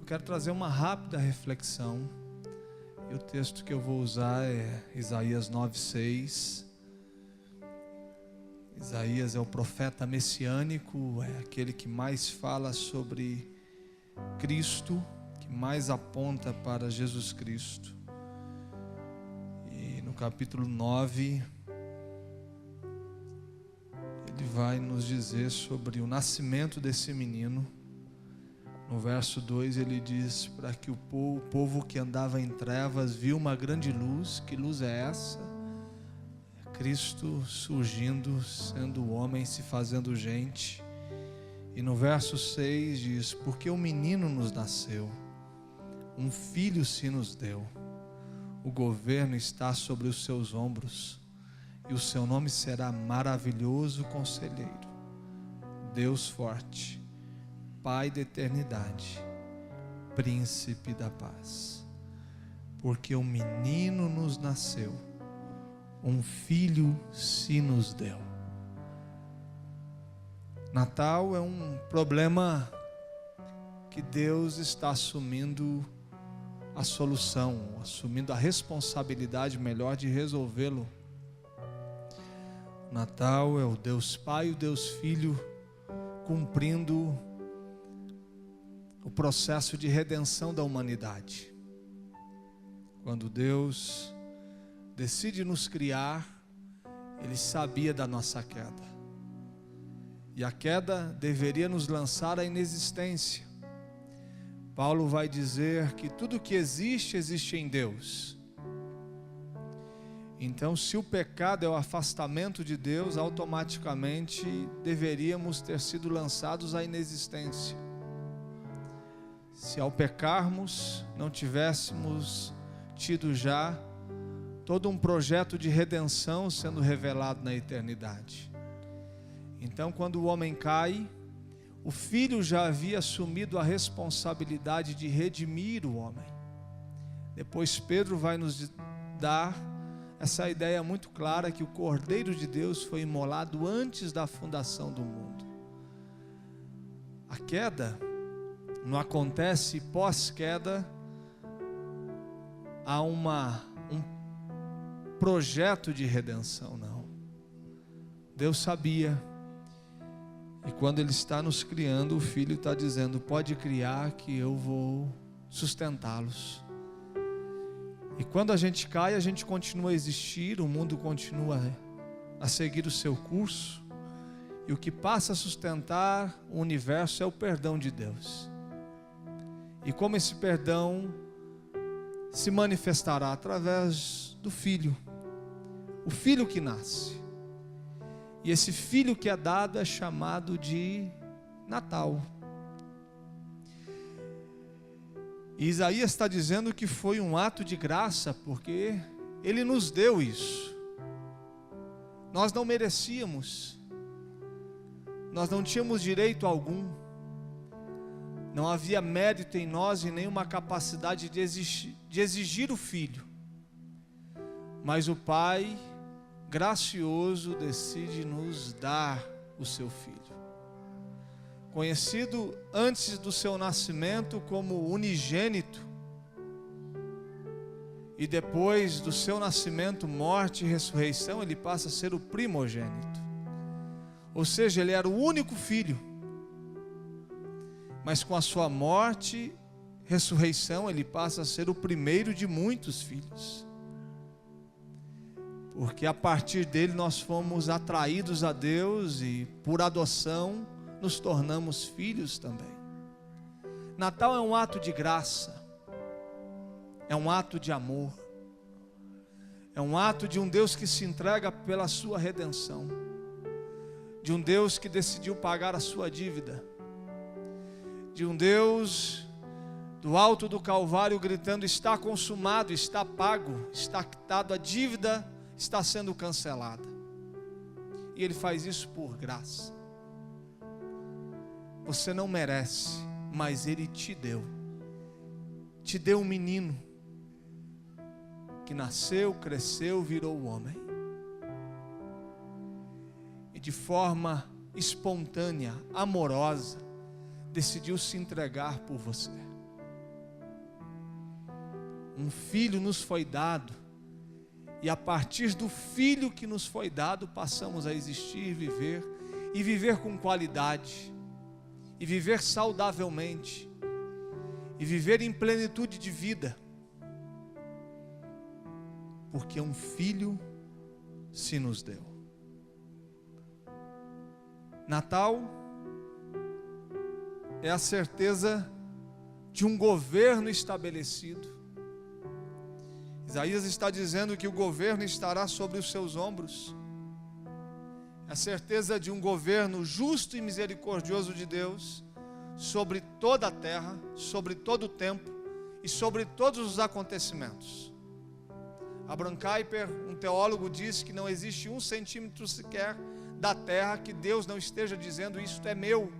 quero trazer uma rápida reflexão. E o texto que eu vou usar é Isaías 9:6. Isaías é o profeta messiânico, é aquele que mais fala sobre Cristo, que mais aponta para Jesus Cristo. E no capítulo 9, ele vai nos dizer sobre o nascimento desse menino. No verso 2 ele diz: para que o povo que andava em trevas viu uma grande luz. Que luz é essa? Cristo surgindo, sendo homem, se fazendo gente. E no verso 6 diz: porque um menino nos nasceu, um filho se nos deu, o governo está sobre os seus ombros, e o seu nome será Maravilhoso Conselheiro, Deus Forte, Pai da Eternidade, Príncipe da Paz. Porque um menino nos nasceu, um filho se nos deu. Natal é um problema que Deus está assumindo a solução, assumindo a responsabilidade melhor de resolvê-lo. Natal é o Deus Pai e o Deus Filho cumprindo o processo de redenção da humanidade. Quando Deus decide nos criar, Ele sabia da nossa queda. E a queda deveria nos lançar à inexistência. Paulo vai dizer que tudo que existe, existe em Deus. Então, se o pecado é o afastamento de Deus, automaticamente deveríamos ter sido lançados à inexistência. Se ao pecarmos não tivéssemos tido já todo um projeto de redenção sendo revelado na eternidade. Então, quando o homem cai, o Filho já havia assumido a responsabilidade de redimir o homem. Depois Pedro vai nos dar essa ideia muito clara que o Cordeiro de Deus foi imolado antes da fundação do mundo. A queda não acontece pós-queda, há um projeto de redenção, não. Deus sabia, e quando Ele está nos criando, o Filho está dizendo: pode criar que eu vou sustentá-los. E quando a gente cai, a gente continua a existir, o mundo continua a seguir o seu curso, e o que passa a sustentar o universo é o perdão de Deus. E como esse perdão se manifestará? Através do Filho, o Filho que nasce. E esse Filho que é dado é chamado de Natal. E Isaías está dizendo que foi um ato de graça, porque Ele nos deu isso. Nós não merecíamos, nós não tínhamos direito algum, não havia mérito em nós e nenhuma capacidade de exigir o Filho. Mas o Pai gracioso decide nos dar o seu Filho. Conhecido antes do seu nascimento como unigênito, e depois do seu nascimento, morte e ressurreição, Ele passa a ser o primogênito. Ou seja, Ele era o único filho, mas com a sua morte, ressurreição, Ele passa a ser o primeiro de muitos filhos. Porque a partir dele nós fomos atraídos a Deus e por adoção nos tornamos filhos também. Natal é um ato de graça, é um ato de amor, é um ato de um Deus que se entrega pela sua redenção, de um Deus que decidiu pagar a sua dívida, de um Deus do alto do Calvário gritando: está consumado, está pago, está quitado, a dívida está sendo cancelada. E Ele faz isso por graça. Você não merece, mas Ele te deu. Te deu um menino que nasceu, cresceu, virou homem. E de forma espontânea, amorosa, decidiu se entregar por você. Um filho nos foi dado, e a partir do filho que nos foi dado, passamos a existir, viver, e viver com qualidade, e viver saudavelmente, e viver em plenitude de vida, porque um filho se nos deu. Natal é a certeza de um governo estabelecido. Isaías está dizendo que o governo estará sobre os seus ombros. A certeza de um governo justo e misericordioso de Deus sobre toda a terra, sobre todo o tempo e sobre todos os acontecimentos. Abraham Kuyper, um teólogo, diz que não existe 1 centímetro sequer da terra que Deus não esteja dizendo: isto é meu.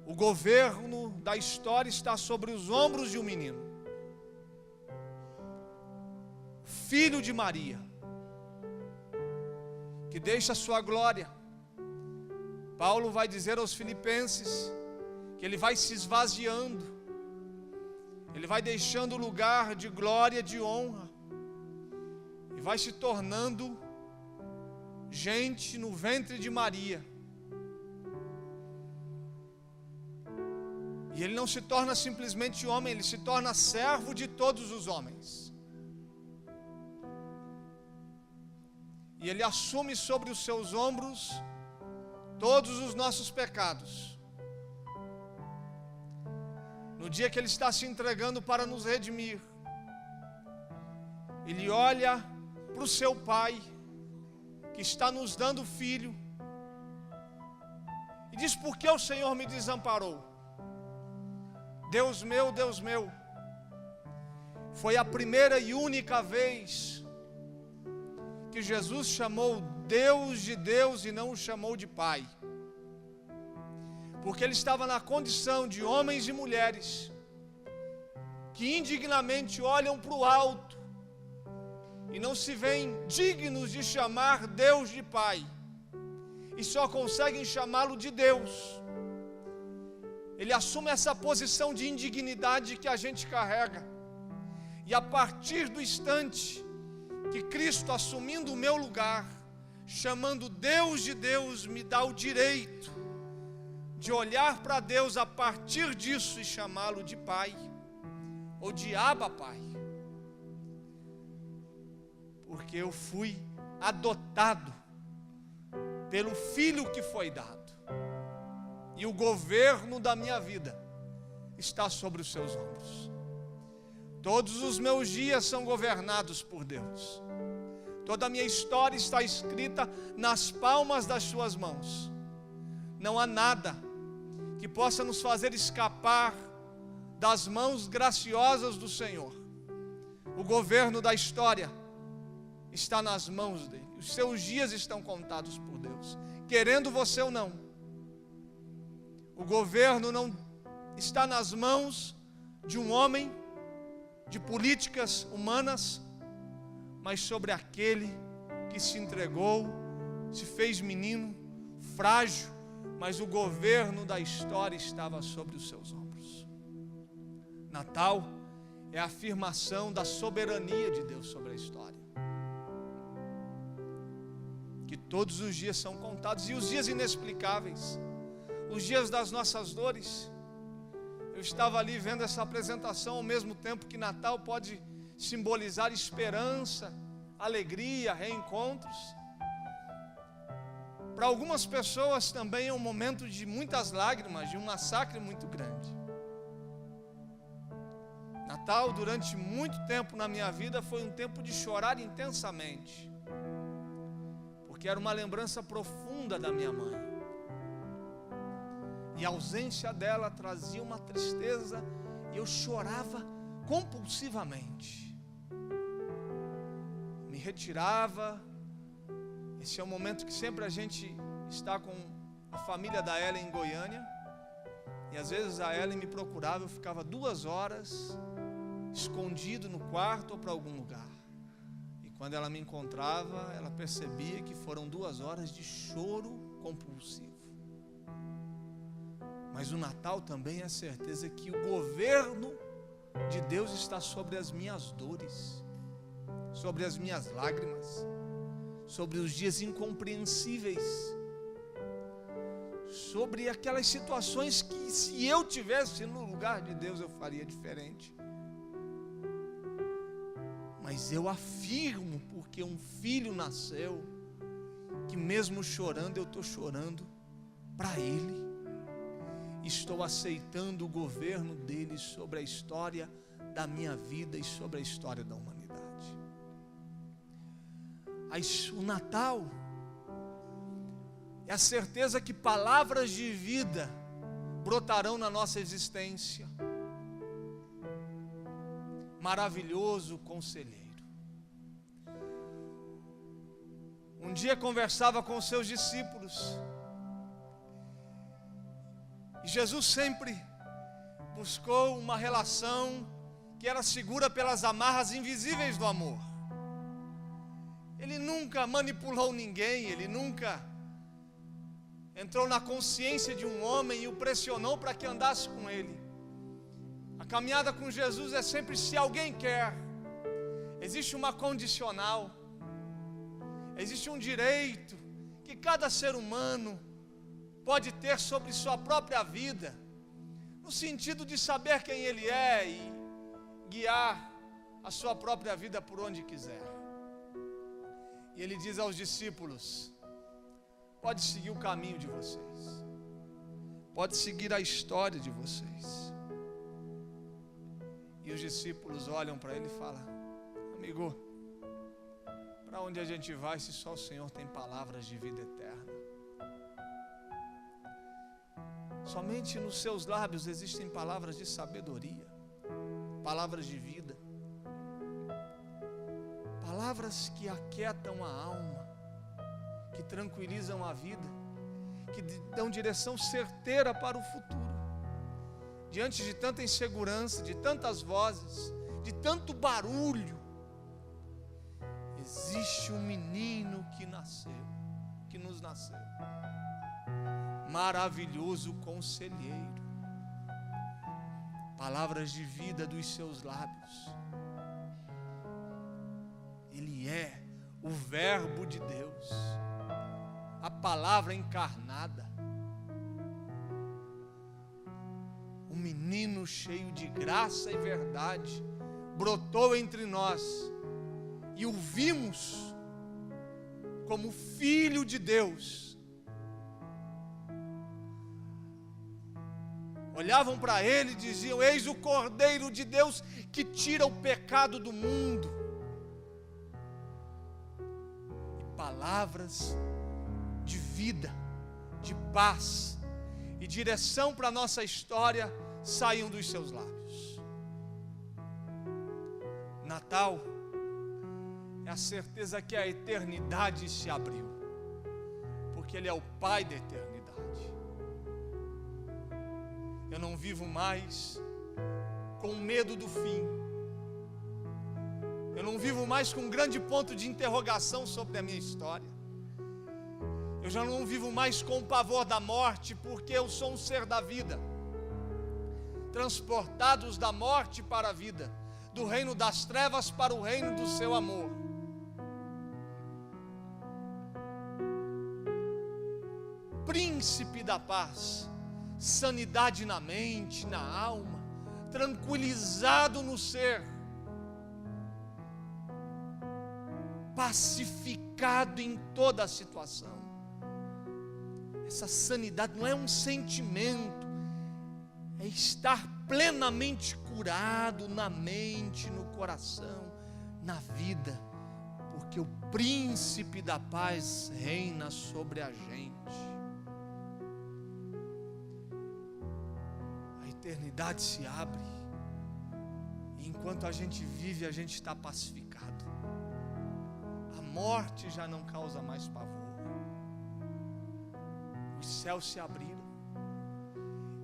O governo da história está sobre os ombros de um menino, filho de Maria, que deixa a sua glória. Paulo vai dizer aos filipenses que ele vai se esvaziando, ele vai deixando o lugar de glória, de honra, e vai se tornando gente no ventre de Maria. E ele não se torna simplesmente homem, ele se torna servo de todos os homens. E ele assume sobre os seus ombros todos os nossos pecados. No dia que ele está se entregando para nos redimir, ele olha para o seu Pai, que está nos dando filho, e diz: por que o Senhor me desamparou? Deus meu. Foi a primeira e única vez que Jesus chamou Deus de Deus e não o chamou de Pai, porque ele estava na condição de homens e mulheres que indignamente olham para o alto e não se veem dignos de chamar Deus de Pai, e só conseguem chamá-lo de Deus. Ele assume essa posição de indignidade que a gente carrega, e a partir do instante que Cristo, assumindo o meu lugar, chamando Deus de Deus, me dá o direito de olhar para Deus a partir disso e chamá-lo de Pai, ou de Abba Pai, porque eu fui adotado pelo Filho que foi dado, e o governo da minha vida está sobre os seus ombros. Todos os meus dias são governados por Deus. Toda a minha história está escrita nas palmas das suas mãos. Não há nada que possa nos fazer escapar das mãos graciosas do Senhor. O governo da história está nas mãos dele. Os seus dias estão contados por Deus, querendo você ou não. O governo não está nas mãos de um homem, de políticas humanas, mas sobre aquele que se entregou, se fez menino, frágil, mas o governo da história estava sobre os seus ombros. Natal é a afirmação da soberania de Deus sobre a história, que todos os dias são contados, e os dias inexplicáveis, os dias das nossas dores. Eu estava ali vendo essa apresentação, ao mesmo tempo que Natal pode simbolizar esperança, alegria, reencontros. Para algumas pessoas também é um momento de muitas lágrimas, de um massacre muito grande. Natal, durante muito tempo na minha vida, foi um tempo de chorar intensamente, porque era uma lembrança profunda da minha mãe. E a ausência dela trazia uma tristeza, e eu chorava compulsivamente. Me retirava. Esse é o momento que sempre a gente está com a família da Ellen em Goiânia, e às vezes a Ellen me procurava, eu ficava 2 horas escondido no quarto ou para algum lugar. E quando ela me encontrava, ela percebia que foram 2 horas de choro compulsivo. Mas o Natal também é a certeza que o governo de Deus está sobre as minhas dores, sobre as minhas lágrimas, sobre os dias incompreensíveis, sobre aquelas situações que, se eu tivesse no lugar de Deus, eu faria diferente. Mas eu afirmo, porque um filho nasceu, que mesmo chorando, eu estou chorando para Ele. Estou aceitando o governo dele sobre a história da minha vida e sobre a história da humanidade. O Natal é a certeza que palavras de vida brotarão na nossa existência. Maravilhoso conselheiro. Um dia conversava com os seus discípulos, e Jesus sempre buscou uma relação que era segura pelas amarras invisíveis do amor. Ele nunca manipulou ninguém, ele nunca entrou na consciência de um homem e o pressionou para que andasse com ele. A caminhada com Jesus é sempre se alguém quer. Existe uma condicional, existe um direito que cada ser humano pode ter sobre sua própria vida, no sentido de saber quem ele é e guiar a sua própria vida por onde quiser. E ele diz aos discípulos: pode seguir o caminho de vocês, pode seguir a história de vocês. E os discípulos olham para ele e falam: amigo, para onde a gente vai se só o Senhor tem palavras de vida eterna? Somente nos seus lábios existem palavras de sabedoria, palavras de vida, palavras que aquietam a alma, que tranquilizam a vida, que dão direção certeira para o futuro. Diante de tanta insegurança, de tantas vozes, de tanto barulho, existe um menino que nasceu, que nos nasceu. Maravilhoso conselheiro, palavras de vida dos seus lábios. Ele é o Verbo de Deus, a palavra encarnada, um menino cheio de graça e verdade brotou entre nós e o vimos como Filho de Deus. Olhavam para ele e diziam: eis o Cordeiro de Deus que tira o pecado do mundo. E palavras de vida, de paz e direção para a nossa história saíam dos seus lábios. Natal é a certeza que a eternidade se abriu, porque Ele é o Pai da eternidade. Eu não vivo mais com medo do fim. Eu não vivo mais com um grande ponto de interrogação sobre a minha história. Eu já não vivo mais com o pavor da morte, porque eu sou um ser da vida, transportados da morte para a vida, do reino das trevas para o reino do seu amor. Príncipe da paz, sanidade na mente, na alma, tranquilizado no ser, pacificado em toda a situação. Essa sanidade não é um sentimento, é estar plenamente curado na mente, no coração, na vida, porque o príncipe da paz reina sobre a gente. A eternidade se abre, e enquanto a gente vive, a gente está pacificado. A morte já não causa mais pavor. Os céus se abriram,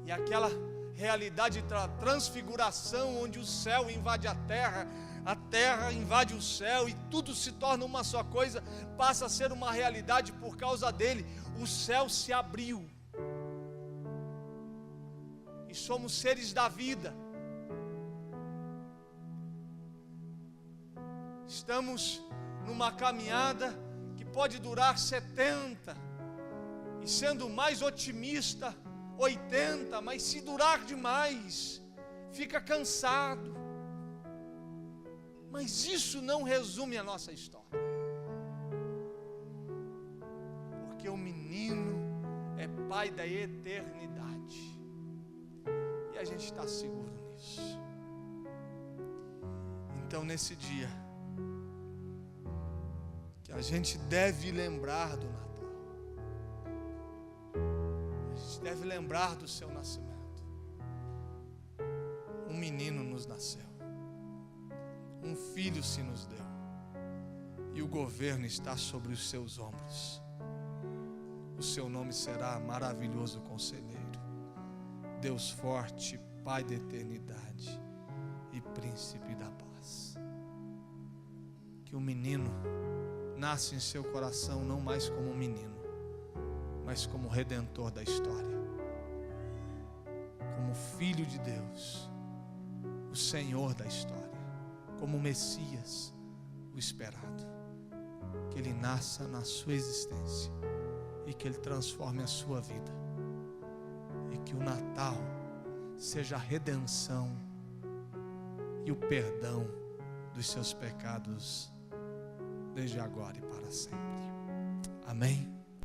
e aquela realidade da transfiguração, onde o céu invade a terra invade o céu, e tudo se torna uma só coisa, passa a ser uma realidade por causa dele. O céu se abriu, e somos seres da vida, estamos numa caminhada que pode durar 70, e sendo mais otimista, 80, mas se durar demais, fica cansado. Mas isso não resume a nossa história, porque o menino é pai da eternidade, e a gente está seguro nisso. Então, nesse dia, que a gente deve lembrar do Natal, a gente deve lembrar do seu nascimento. Um menino nos nasceu, um filho se nos deu, e o governo está sobre os seus ombros. O seu nome será Maravilhoso Conselheiro, Deus Forte, Pai da Eternidade e Príncipe da Paz. Que o menino nasce em seu coração não mais como um menino, mas como Redentor da história, como Filho de Deus, o Senhor da história, como Messias, o esperado. Que ele nasça na sua existência e que ele transforme a sua vida, e que o Natal seja a redenção e o perdão dos seus pecados, desde agora e para sempre. Amém?